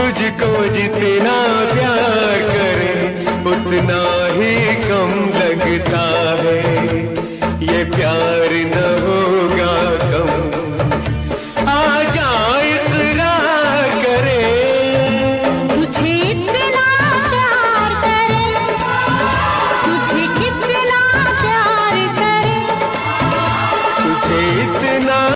तुझको जितना प्यार करे उतना ही कम लगता है। ये प्यार न हो